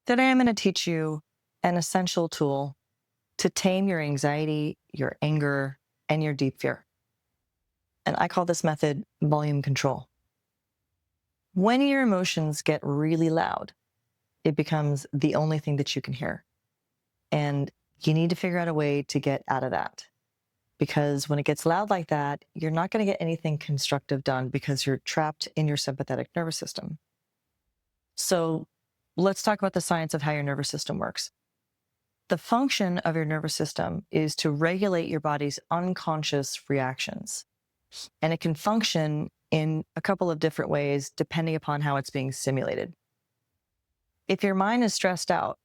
Today, I'm going to teach you an essential tool to tame your anxiety, your anger, and your deep fear. And I call this method volume control. When your emotions get really loud, it becomes the only thing that you can hear. And you need to figure out a way to get out of that. Because when it gets loud like that, you're not going to get anything constructive done because you're trapped in your sympathetic nervous system. So let's talk about the science of how your nervous system works. The function of your nervous system is to regulate your body's unconscious reactions. And it can function in a couple of different ways depending upon how it's being stimulated. If your mind is stressed out,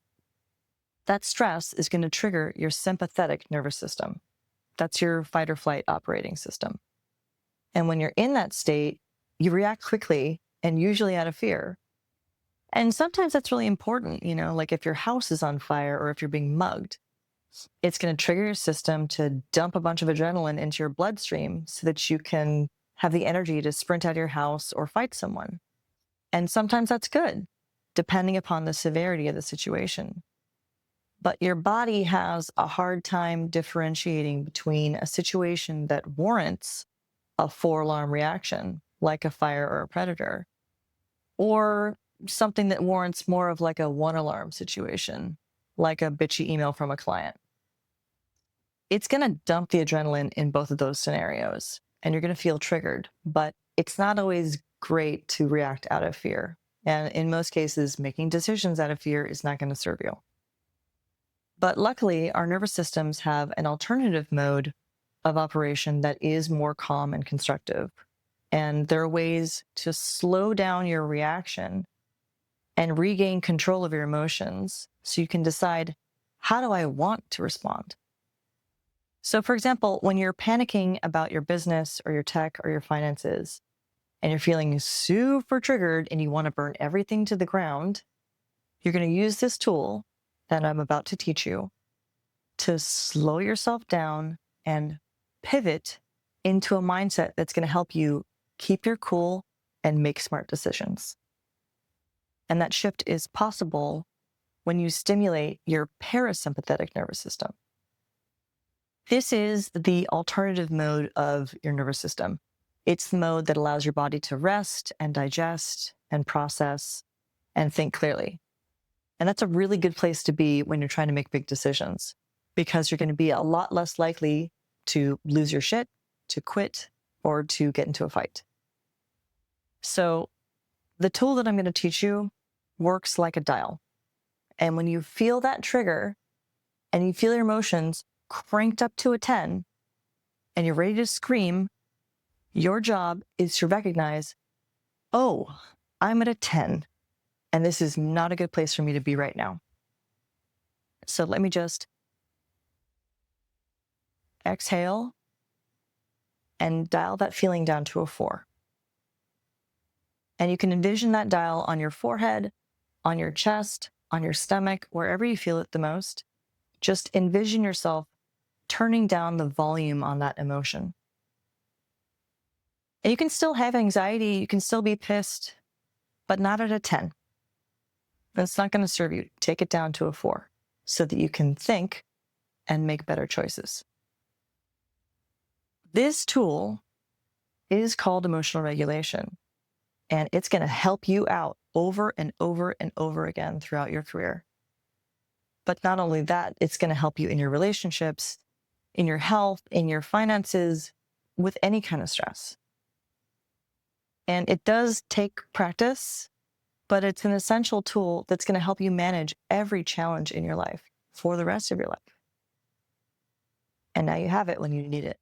that stress is going to trigger your sympathetic nervous system. That's your fight or flight operating system. And when you're in that state, you react quickly and usually out of fear. And sometimes that's really important, like if your house is on fire or if you're being mugged, it's going to trigger your system to dump a bunch of adrenaline into your bloodstream so that you can have the energy to sprint out of your house or fight someone. And sometimes that's good, depending upon the severity of the situation. But your body has a hard time differentiating between a situation that warrants a 4-alarm reaction, like a fire or a predator, or something that warrants more of like a 1-alarm situation, like a bitchy email from a client. It's going to dump the adrenaline in both of those scenarios, and you're going to feel triggered, but it's not always great to react out of fear. And in most cases, making decisions out of fear is not going to serve you. But luckily, our nervous systems have an alternative mode of operation that is more calm and constructive. And there are ways to slow down your reaction and regain control of your emotions so you can decide, how do I want to respond? So, for example, when you're panicking about your business or your tech or your finances, and you're feeling super triggered and you want to burn everything to the ground, you're going to use this tool that I'm about to teach you to slow yourself down and pivot into a mindset that's going to help you keep your cool and make smart decisions. And that shift is possible when you stimulate your parasympathetic nervous system. This is the alternative mode of your nervous system. It's the mode that allows your body to rest and digest and process and think clearly. And that's a really good place to be when you're trying to make big decisions, because you're going to be a lot less likely to lose your shit, to quit, or to get into a fight. So the tool that I'm going to teach you works like a dial. And when you feel that trigger and you feel your emotions cranked up to a 10 and you're ready to scream, your job is to recognize, oh, I'm at a 10 and this is not a good place for me to be right now. So let me just exhale and dial that feeling down to a 4. And you can envision that dial on your forehead, on your chest, on your stomach, wherever you feel it the most. Just envision yourself turning down the volume on that emotion. And you can still have anxiety, you can still be pissed, but not at a 10. That's not going to serve you. Take it down to a 4 so that you can think and make better choices. This tool is called emotional regulation, and it's going to help you out over and over and over again throughout your career. But not only that, it's going to help you in your relationships, in your health, in your finances, with any kind of stress. And it does take practice, but it's an essential tool that's going to help you manage every challenge in your life for the rest of your life. And now you have it when you need it.